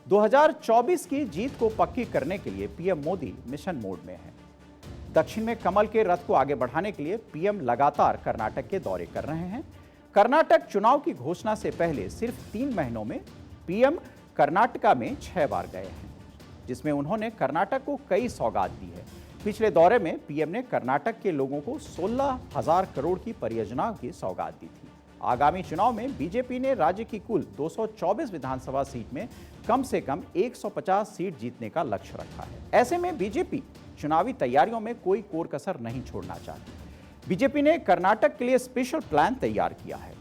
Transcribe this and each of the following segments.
2024 की जीत को पक्की करने के लिए पीएम मोदी मिशन मोड में हैं। दक्षिण में कमल के रथ को आगे बढ़ाने के लिए पीएम लगातार कर्नाटक के दौरे कर रहे हैं। कर्नाटक चुनाव की घोषणा से पहले सिर्फ 3 महीनों में पीएम कर्नाटका में 6 बार गए हैं, जिसमें उन्होंने कर्नाटक को कई सौगात दी है। पिछले दौरे में पीएम ने कर्नाटक के लोगों को 16,000 करोड़ की परियोजनाओं की सौगात दी थी। आगामी चुनाव में बीजेपी ने राज्य की कुल 224 विधानसभा सीट में कम से कम 150 सीट जीतने का लक्ष्य रखा है। ऐसे में बीजेपी चुनावी तैयारियों में कोई कोर कसर नहीं छोड़ना चाहती। बीजेपी ने कर्नाटक के लिए स्पेशल प्लान तैयार किया है।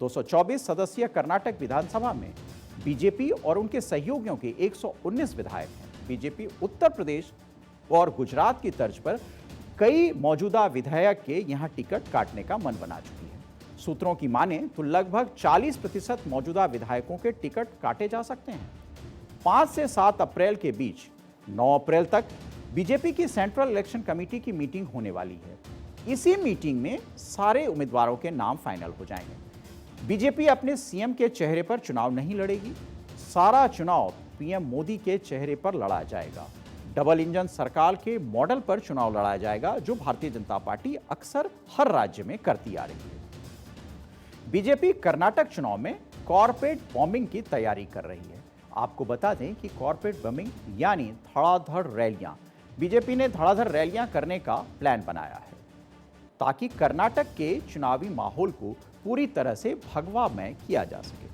224 सदस्यीय कर्नाटक विधानसभा में बीजेपी और उनके सहयोगियों के 119 विधायक हैं। बीजेपी उत्तर प्रदेश और गुजरात की तर्ज पर कई मौजूदा विधायक के यहां टिकट काटने का मन बना चुकी है। सूत्रों की माने तो लगभग 40% मौजूदा विधायकों के टिकट काटे जा सकते हैं। 5 से 7 अप्रैल के बीच 9 अप्रैल तक बीजेपी की सेंट्रल इलेक्शन कमेटी की मीटिंग होने वाली है। इसी मीटिंग में सारे उम्मीदवारों के नाम फाइनल हो जाएंगे। बीजेपी अपने सीएम के चेहरे पर चुनाव नहीं लड़ेगी। सारा चुनाव पीएम मोदी के चेहरे पर लड़ा जाएगा। डबल इंजन सरकार के मॉडल पर चुनाव लड़ा जाएगा, जो भारतीय जनता पार्टी अक्सर हर राज्य में करती आ रही है। बीजेपी कर्नाटक चुनाव में कॉर्पोरेट बॉम्बिंग की तैयारी कर रही है। आपको बता दें कि कॉर्पोरेट बॉम्बिंग यानी धड़ाधड़ रैलियां, बीजेपी ने धड़ाधड़ रैलियां करने का प्लान बनाया है ताकि कर्नाटक के चुनावी माहौल को पूरी तरह से भगवामय किया जा सके।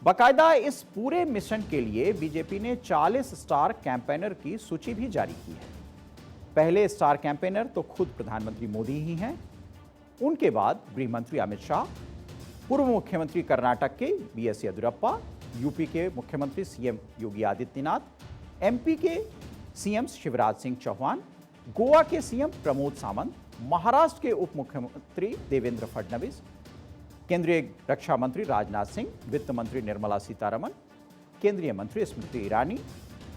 बाकायदा इस पूरे मिशन के लिए बीजेपी ने 40 स्टार कैंपेनर की सूची भी जारी की है। पहले स्टार कैंपेनर तो खुद प्रधानमंत्री मोदी ही हैं। उनके बाद गृह मंत्री अमित शाह, पूर्व मुख्यमंत्री कर्नाटक के बीएस येदियुरप्पा, यूपी के मुख्यमंत्री सीएम योगी आदित्यनाथ, एमपी के सीएम शिवराज सिंह चौहान, गोवा के सीएम प्रमोद सावंत, महाराष्ट्र के उप मुख्यमंत्री देवेंद्र फडणवीस, केंद्रीय रक्षा मंत्री राजनाथ सिंह, वित्त मंत्री निर्मला सीतारमण, केंद्रीय मंत्री स्मृति ईरानी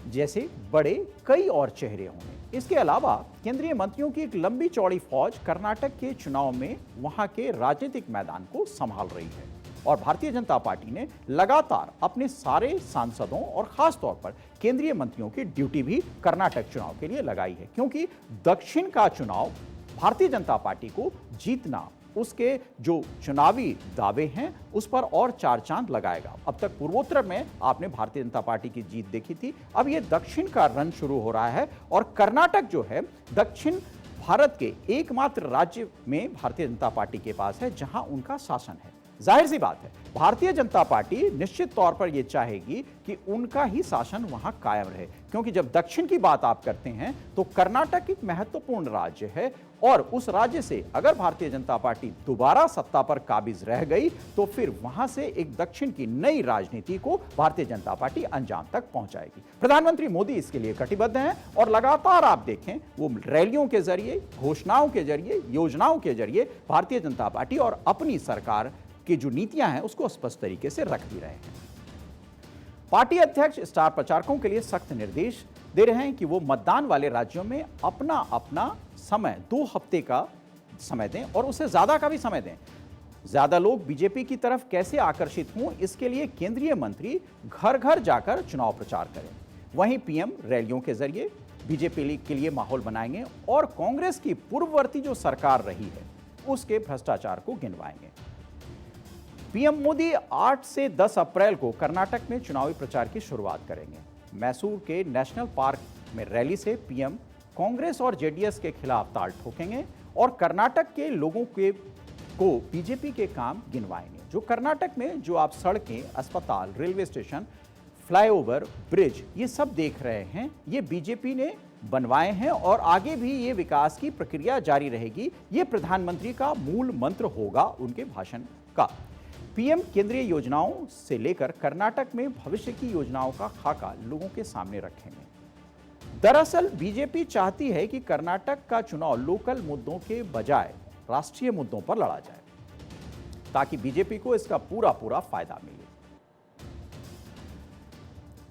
जैसे बड़े कई और चेहरे होंगे। इसके अलावा केंद्रीय मंत्रियों की एक लंबी चौड़ी फौज कर्नाटक के चुनाव में वहां के राजनीतिक मैदान को संभाल रही है और भारतीय जनता पार्टी ने लगातार अपने सारे सांसदों और खास तौर पर केंद्रीय मंत्रियों की ड्यूटी भी कर्नाटक चुनाव के लिए लगाई है, क्योंकि दक्षिण का चुनाव भारतीय जनता पार्टी को जीतना, उसके जो चुनावी दावे हैं उस पर और 4 चांद लगाएगा। अब तक पूर्वोत्तर में आपने भारतीय जनता पार्टी की जीत देखी थी, अब ये दक्षिण का रन शुरू हो रहा है और कर्नाटक जो है दक्षिण भारत के एकमात्र राज्य में भारतीय जनता पार्टी के पास है जहां उनका शासन है। जाहिर सी बात है, भारतीय जनता पार्टी निश्चित तौर पर यह चाहेगी कि उनका ही शासन वहां कायम रहे, क्योंकि जब दक्षिण की बात आप करते हैं तो कर्नाटक एक महत्वपूर्ण राज्य है और उस राज्य से अगर भारतीय जनता पार्टी दोबारा सत्ता पर काबिज रह गई तो फिर वहां से एक दक्षिण की नई राजनीति को भारतीय जनता पार्टी अंजाम तक पहुंचाएगी। प्रधानमंत्री मोदी इसके लिए कटिबद्ध हैं और लगातार आप देखें वो रैलियों के जरिए, घोषणाओं के जरिए, योजनाओं के जरिए भारतीय जनता पार्टी और अपनी सरकार की जो नीतियां हैं उसको स्पष्ट तरीके से रख भी रहे हैं। पार्टी अध्यक्ष स्टार प्रचारकों के लिए सख्त निर्देश दे रहे हैं कि वो मतदान वाले राज्यों में अपना अपना समय 2 हफ्ते का समय दें और उससे ज्यादा का भी समय दें। ज्यादा लोग बीजेपी की तरफ कैसे आकर्षित हों, इसके लिए केंद्रीय मंत्री घर घर जाकर चुनाव प्रचार करें। वहीं पीएम रैलियों के जरिए बीजेपी के लिए माहौल बनाएंगे और कांग्रेस की पूर्ववर्ती जो सरकार रही है उसके भ्रष्टाचार को गिनवाएंगे। पीएम मोदी 8 से 10 अप्रैल को कर्नाटक में चुनावी प्रचार की शुरुआत करेंगे। मैसूर के नेशनल पार्क में रैली से पीएम कांग्रेस और जेडीएस के खिलाफ ताल ठोकेंगे और कर्नाटक के लोगों को बीजेपी के काम गिनवाएंगे। जो कर्नाटक में जो आप सड़कें, अस्पताल, रेलवे स्टेशन, फ्लाईओवर, ब्रिज ये सब देख रहे हैं, ये बीजेपी ने बनवाए हैं और आगे भी ये विकास की प्रक्रिया जारी रहेगी। ये प्रधानमंत्री का मूल मंत्र होगा उनके भाषण का। पीएम केंद्रीय योजनाओं से लेकर कर्नाटक में भविष्य की योजनाओं का खाका लोगों के सामने रखेंगे। दरअसल बीजेपी चाहती है कि कर्नाटक का चुनाव लोकल मुद्दों के बजाय राष्ट्रीय मुद्दों पर लड़ा जाए ताकि बीजेपी को इसका पूरा फायदा मिले।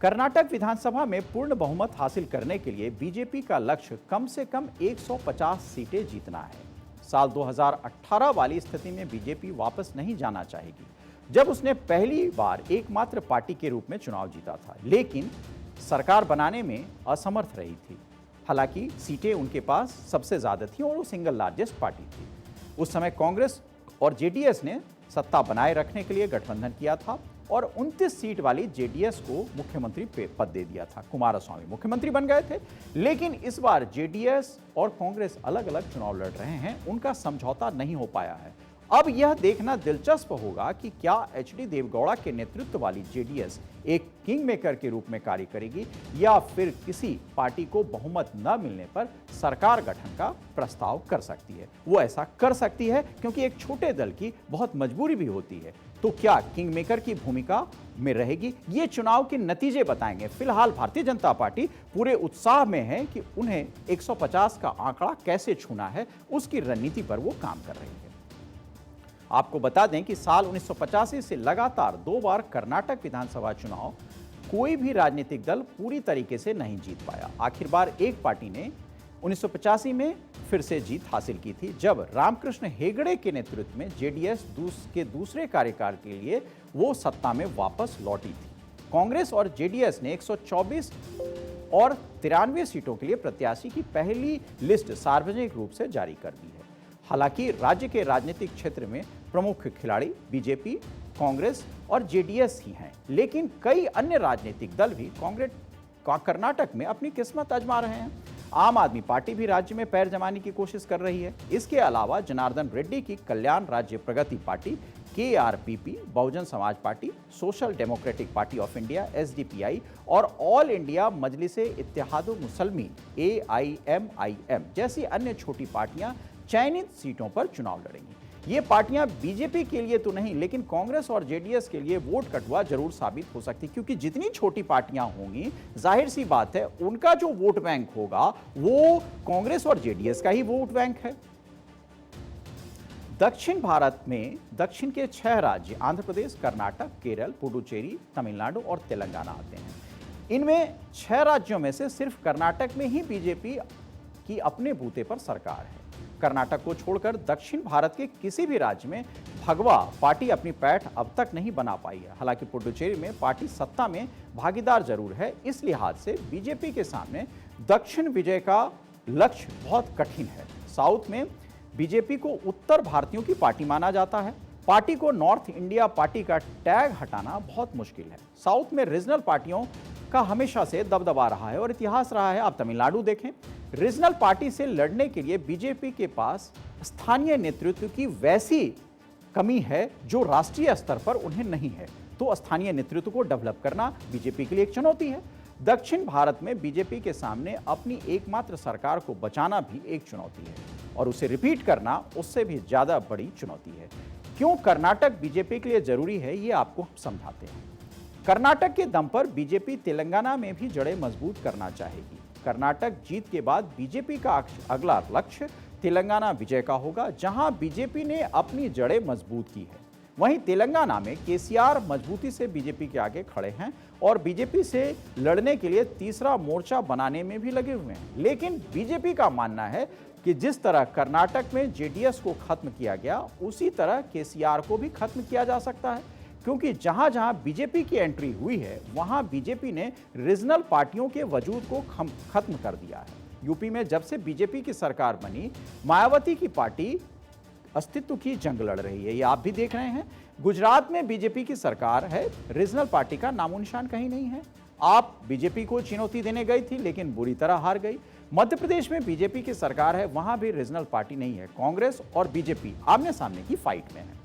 कर्नाटक विधानसभा में पूर्ण बहुमत हासिल करने के लिए बीजेपी का लक्ष्य कम से कम 150 सीटें जीतना है। साल 2018 वाली स्थिति में बीजेपी वापस नहीं जाना चाहेगी। जब उसने पहली बार एकमात्र पार्टी के रूप में चुनाव जीता था, लेकिन सरकार बनाने में असमर्थ रही थी। हालांकि सीटें उनके पास सबसे ज्यादा थी और वो सिंगल लार्जेस्ट पार्टी थी। उस समय कांग्रेस और जेडीएस ने सत्ता बनाए रखने के लिए गठबंधन किया था और 29 सीट वाली जेडीएस को मुख्यमंत्री पद दे दिया था। कुमारस्वामी मुख्यमंत्री बन गए थे, लेकिन इस बार जेडीएस और कांग्रेस अलग अलग चुनाव लड़ रहे हैं, उनका समझौता नहीं हो पाया है। अब यह देखना दिलचस्प होगा कि क्या एचडी देवगौड़ा के नेतृत्व वाली जेडीएस एक किंग मेकर के रूप में कार्य करेगी या फिर किसी पार्टी को बहुमत न मिलने पर सरकार गठन का प्रस्ताव कर सकती है। वो ऐसा कर सकती है क्योंकि एक छोटे दल की बहुत मजबूरी भी होती है। तो क्या किंग मेकर की भूमिका में रहेगी, ये चुनाव के नतीजे बताएंगे। फिलहाल भारतीय जनता पार्टी पूरे उत्साह में है कि उन्हें 150 का आंकड़ा कैसे छूना है, उसकी रणनीति पर वो काम कर रही है। आपको बता दें कि साल 1985 से लगातार 2 बार कर्नाटक विधानसभा चुनाव कोई भी राजनीतिक दल पूरी तरीके से नहीं जीत पाया। आखिरकार एक पार्टी ने 1985 में फिर से जीत हासिल की थी, जब रामकृष्ण हेगड़े के नेतृत्व में जेडीएस के दूसरे कार्यकाल के लिए वो सत्ता में वापस लौटी थी। कांग्रेस और जेडीएस ने 124 और 93 सीटों के लिए प्रत्याशी की पहली लिस्ट सार्वजनिक रूप से जारी कर दी है। हालांकि राज्य के राजनीतिक क्षेत्र में प्रमुख खिलाड़ी बीजेपी, कांग्रेस और जेडीएस ही हैं, लेकिन कई अन्य राजनीतिक दल भी कर्नाटक में अपनी किस्मत आजमा रहे हैं। आम आदमी पार्टी भी राज्य में पैर जमाने की कोशिश कर रही है। इसके अलावा जनार्दन रेड्डी की कल्याण राज्य प्रगति party, KRPP, Bahujan Samaj party, social democratic party of India SDPI और all India Majlise Ittehadul Muslimeen AIMIM जैसी अन्य छोटी पार्टियां चयनित सीटों पर चुनाव लड़ेंगी। ये पार्टियां बीजेपी के लिए तो नहीं, लेकिन कांग्रेस और जेडीएस के लिए वोट कटुआ जरूर साबित हो सकती, क्योंकि जितनी छोटी पार्टियां होंगी, जाहिर सी बात है उनका जो वोट बैंक होगा वो कांग्रेस और जेडीएस का ही वोट बैंक है। दक्षिण भारत में दक्षिण के 6 राज्य आंध्र प्रदेश, कर्नाटक, केरल, पुडुचेरी, तमिलनाडु और तेलंगाना आते हैं। इनमें 6 राज्यों में से सिर्फ कर्नाटक में ही बीजेपी की अपने बूते पर सरकार है। कर्नाटक को छोड़कर दक्षिण भारत के किसी भी राज्य में भगवा पार्टी अपनी पैठ अब तक नहीं बना पाई है। हालांकि पुडुचेरी में पार्टी सत्ता में भागीदार जरूर है। इस लिहाज से बीजेपी के सामने दक्षिण विजय का लक्ष्य बहुत कठिन है। साउथ में बीजेपी को उत्तर भारतीयों की पार्टी माना जाता है। पार्टी को नॉर्थ इंडिया पार्टी का टैग हटाना बहुत मुश्किल है। साउथ में रीजनल पार्टियों का हमेशा से दबदबा रहा है और इतिहास रहा है। आप तमिलनाडु देखें, रीजनल पार्टी से लड़ने के लिए बीजेपी के पास स्थानीय नेतृत्व की वैसी कमी है जो राष्ट्रीय स्तर पर उन्हें नहीं है। तो स्थानीय नेतृत्व को डेवलप करना बीजेपी के लिए एक चुनौती है। दक्षिण भारत में बीजेपी के सामने अपनी एकमात्र सरकार को बचाना भी एक चुनौती है और उसे रिपीट करना उससे भी ज्यादा बड़ी चुनौती है। क्यों कर्नाटक बीजेपी के लिए जरूरी है, ये आपको हम समझाते हैं। कर्नाटक के दम पर बीजेपी तेलंगाना में भी जड़ें मजबूत करना चाहेगी। कर्नाटक जीत के बाद बीजेपी का अगला लक्ष्य तेलंगाना विजय का होगा, जहां बीजेपी ने अपनी जड़ें मजबूत की है। वहीं तेलंगाना में केसीआर मजबूती से बीजेपी के आगे खड़े हैं और बीजेपी से लड़ने के लिए तीसरा मोर्चा बनाने में भी लगे हुए हैं। लेकिन बीजेपी का मानना है कि जिस तरह कर्नाटक में जेडीएस को खत्म किया गया, उसी तरह केसीआर को भी खत्म किया जा सकता है, क्योंकि जहां जहां बीजेपी की एंट्री हुई है वहां बीजेपी ने रीजनल पार्टियों के वजूद को खत्म कर दिया है। यूपी में जब से बीजेपी की सरकार बनी, मायावती की पार्टी अस्तित्व की जंग लड़ रही है, ये आप भी देख रहे हैं। गुजरात में बीजेपी की सरकार है, रीजनल पार्टी का नामो निशान कहीं नहीं है। आप बीजेपी को चुनौती देने गई थी लेकिन बुरी तरह हार गई। मध्य प्रदेश में बीजेपी की सरकार है, वहां भी रीजनल पार्टी नहीं है। कांग्रेस और बीजेपी आमने सामने की फाइट में है।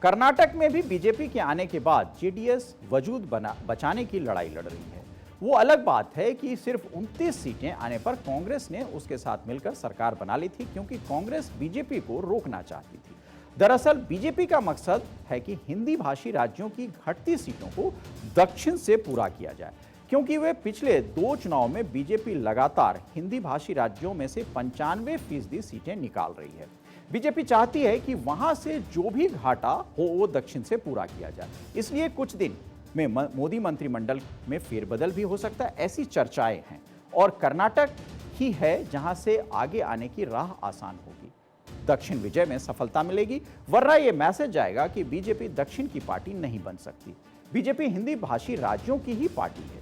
कर्नाटक में भी बीजेपी के आने के बाद जेडीएस वजूद बचाने की लड़ाई लड़ रही है। वो अलग बात है कि सिर्फ 29 सीटें आने पर कांग्रेस ने उसके साथ मिलकर सरकार बना ली थी, क्योंकि कांग्रेस बीजेपी को रोकना चाहती थी। दरअसल बीजेपी का मकसद है कि हिंदी भाषी राज्यों की घटती सीटों को दक्षिण से पूरा किया जाए, क्योंकि वे पिछले 2 चुनाव में बीजेपी लगातार हिंदी भाषी राज्यों में से 95% सीटें निकाल रही है। बीजेपी चाहती है कि वहां से जो भी घाटा हो वो दक्षिण से पूरा किया जाए। इसलिए कुछ दिन में मोदी मंत्रिमंडल में फेरबदल भी हो सकता है, ऐसी चर्चाएं हैं। और कर्नाटक ही है जहां से आगे आने की राह आसान होगी। दक्षिण विजय में सफलता मिलेगी, वरना यह मैसेज जाएगा कि बीजेपी दक्षिण की पार्टी नहीं बन सकती। बीजेपी हिंदी भाषी राज्यों की ही पार्टी है।